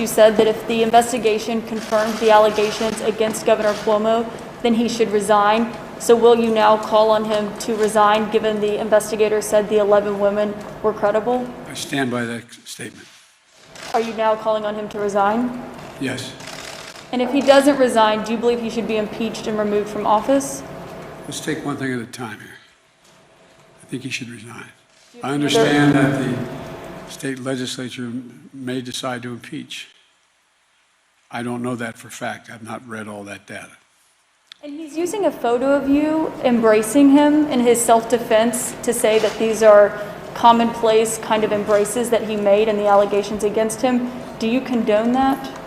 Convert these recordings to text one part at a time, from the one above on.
You said that if the investigation confirmed the allegations against Governor Cuomo, then he should resign. So will you now call on him to resign, given the investigator said the 11 women were credible? I stand by that statement. Are you now calling on him to resign? Yes. And if he doesn't resign, do you believe he should be impeached and removed from office? Let's take one thing at a time here. I think he should resign. I understand that the state legislature may decide to impeach. I don't know that for a fact. I've not read all that data. And he's using a photo of you embracing him in his self-defense to say that these are commonplace kind of embraces that he made and the allegations against him. Do you condone that?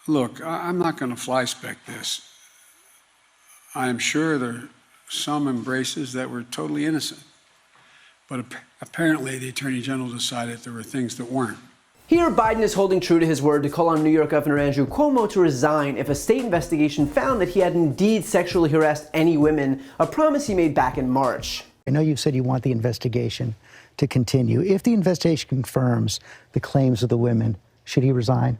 Look, I'm not going to fly-spec this. I'm sure there are some embraces that were totally innocent. But apparently the Attorney General decided there were things that weren't. Here, Biden is holding true to his word to call on New York Governor Andrew Cuomo to resign if a state investigation found that he had indeed sexually harassed any women, a promise he made back in March. I know you said you want the investigation to continue. If the investigation confirms the claims of the women, should he resign?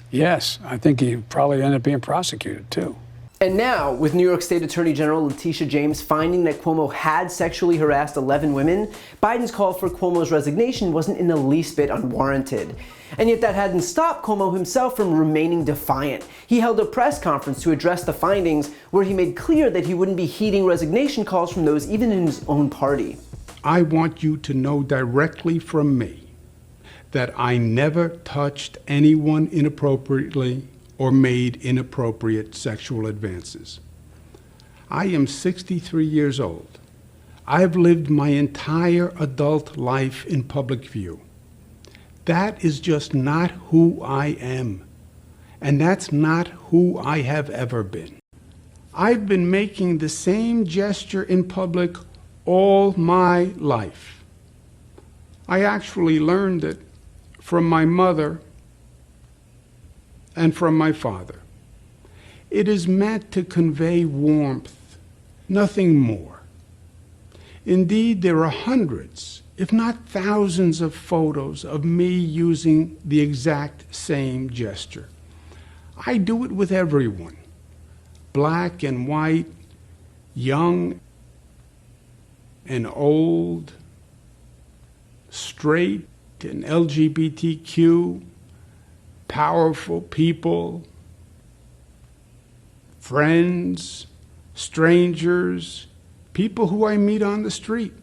Yes, I think he probably ended up being prosecuted, too. And now, with New York State Attorney General Letitia James finding that Cuomo had sexually harassed 11 women, Biden's call for Cuomo's resignation wasn't in the least bit unwarranted. And yet that hadn't stopped Cuomo himself from remaining defiant. He held a press conference to address the findings, where he made clear that he wouldn't be heeding resignation calls from those even in his own party. I want you to know directly from me that I never touched anyone inappropriately or made inappropriate sexual advances. I am 63 years old. I've lived my entire adult life in public view. That is just not who I am, and that's not who I have ever been. I've been making the same gesture in public all my life. I actually learned it from my mother and from my father. It is meant to convey warmth, nothing more. Indeed, there are hundreds, if not thousands, of photos of me using the exact same gesture. I do it with everyone, black and white, young and old, straight and LGBTQ, powerful people, friends, strangers, people who I meet on the street.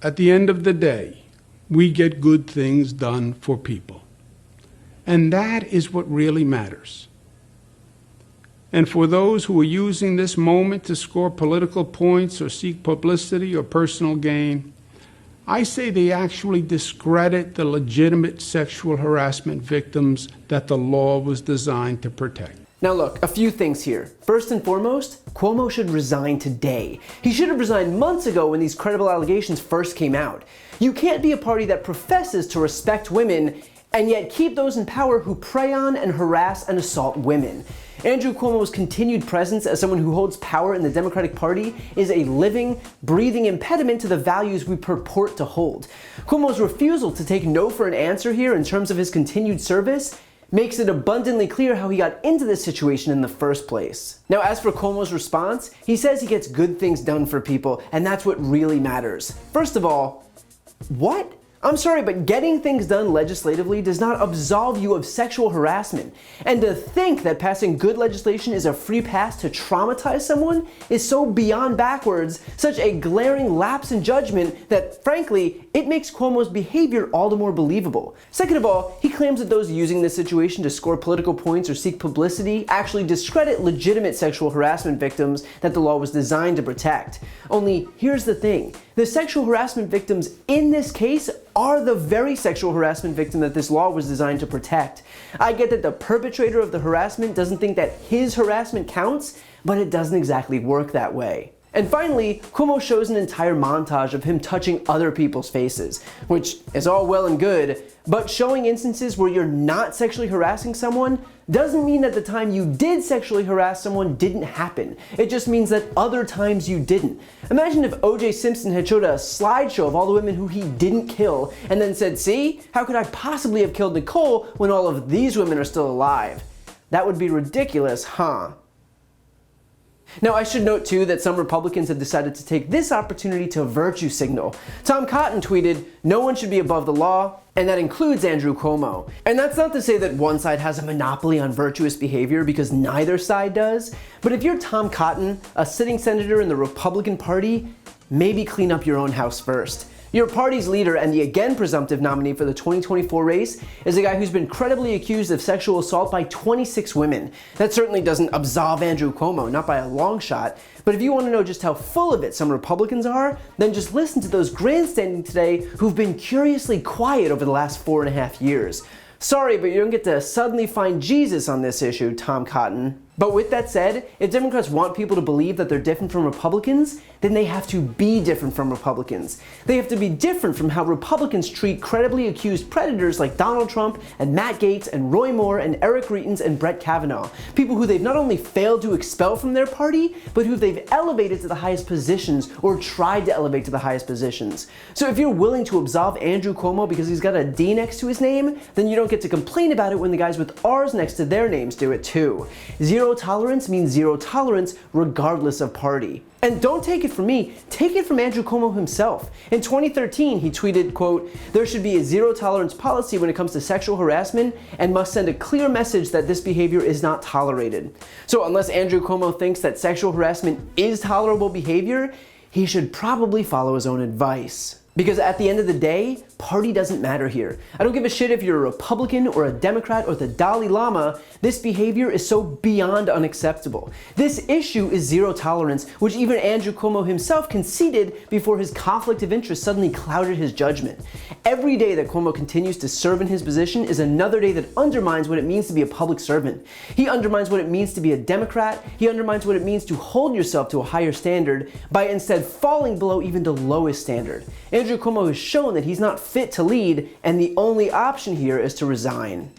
At the end of the day, we get good things done for people. And that is what really matters. And for those who are using this moment to score political points or seek publicity or personal gain, I say they actually discredit the legitimate sexual harassment victims that the law was designed to protect. Now look, a few things here. First and foremost, Cuomo should resign today. He should have resigned months ago when these credible allegations first came out. You can't be a party that professes to respect women and yet keep those in power who prey on and harass and assault women. Andrew Cuomo's continued presence as someone who holds power in the Democratic Party is a living, breathing impediment to the values we purport to hold. Cuomo's refusal to take no for an answer here in terms of his continued service makes it abundantly clear how he got into this situation in the first place. Now, as for Cuomo's response, he says he gets good things done for people, and that's what really matters. First of all, what? I'm sorry, but getting things done legislatively does not absolve you of sexual harassment. And to think that passing good legislation is a free pass to traumatize someone is so beyond backwards, such a glaring lapse in judgment that, frankly, it makes Cuomo's behavior all the more believable. Second of all, he claims that those using this situation to score political points or seek publicity actually discredit legitimate sexual harassment victims that the law was designed to protect. Only, here's the thing. The sexual harassment victims in this case are the very sexual harassment victim that this law was designed to protect. I get that the perpetrator of the harassment doesn't think that his harassment counts, but it doesn't exactly work that way. And finally, Cuomo shows an entire montage of him touching other people's faces, which is all well and good, but showing instances where you're not sexually harassing someone doesn't mean that the time you did sexually harass someone didn't happen. It just means that other times you didn't. Imagine if O.J. Simpson had showed a slideshow of all the women who he didn't kill and then said, "See, how could I possibly have killed Nicole when all of these women are still alive?" That would be ridiculous, huh? Now, I should note too that some Republicans have decided to take this opportunity to virtue signal. Tom Cotton tweeted, "No one should be above the law," and that includes Andrew Cuomo. And that's not to say that one side has a monopoly on virtuous behavior, because neither side does. But if you're Tom Cotton, a sitting senator in the Republican Party, maybe clean up your own house first. Your party's leader and the again presumptive nominee for the 2024 race is a guy who's been credibly accused of sexual assault by 26 women. That certainly doesn't absolve Andrew Cuomo, not by a long shot. But if you want to know just how full of it some Republicans are, then just listen to those grandstanding today who've been curiously quiet over the last 4.5 years. Sorry, but you don't get to suddenly find Jesus on this issue, Tom Cotton. But with that said, if Democrats want people to believe that they're different from Republicans, then they have to be different from Republicans. They have to be different from how Republicans treat credibly accused predators like Donald Trump and Matt Gaetz and Roy Moore and Eric Reitens and Brett Kavanaugh. People who they've not only failed to expel from their party, but who they've elevated to the highest positions or tried to elevate to the highest positions. So if you're willing to absolve Andrew Cuomo because he's got a D next to his name, then you don't get to complain about it when the guys with R's next to their names do it too. Zero tolerance means zero tolerance regardless of party. And don't take it from me, take it from Andrew Cuomo himself. In 2013, he tweeted, quote, "There should be a zero tolerance policy when it comes to sexual harassment and must send a clear message that this behavior is not tolerated." So unless Andrew Cuomo thinks that sexual harassment is tolerable behavior, he should probably follow his own advice. Because at the end of the day, party doesn't matter here. I don't give a shit if you're a Republican or a Democrat or the Dalai Lama, this behavior is so beyond unacceptable. This issue is zero tolerance, which even Andrew Cuomo himself conceded before his conflict of interest suddenly clouded his judgment. Every day that Cuomo continues to serve in his position is another day that undermines what it means to be a public servant. He undermines what it means to be a Democrat, he undermines what it means to hold yourself to a higher standard by instead falling below even the lowest standard. Andrew Cuomo has shown that he's not fit to lead, and the only option here is to resign.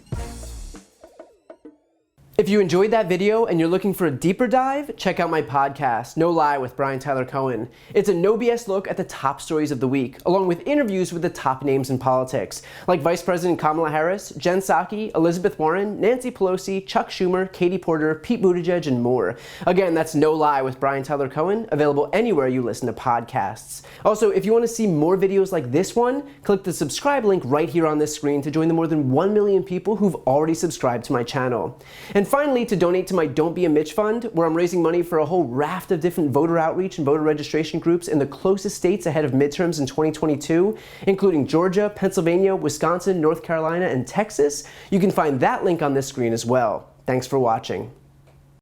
If you enjoyed that video and you're looking for a deeper dive, check out my podcast, No Lie with Brian Tyler Cohen. It's a no BS look at the top stories of the week, along with interviews with the top names in politics, like Vice President Kamala Harris, Jen Psaki, Elizabeth Warren, Nancy Pelosi, Chuck Schumer, Katie Porter, Pete Buttigieg, and more. Again, that's No Lie with Brian Tyler Cohen, available anywhere you listen to podcasts. Also, if you want to see more videos like this one, click the subscribe link right here on this screen to join the more than 1 million people who've already subscribed to my channel. And finally, to donate to my Don't Be a Mitch fund, where I'm raising money for a whole raft of different voter outreach and voter registration groups in the closest states ahead of midterms in 2022, including Georgia, Pennsylvania, Wisconsin, North Carolina, and Texas. You can find that link on this screen as well. Thanks for watching.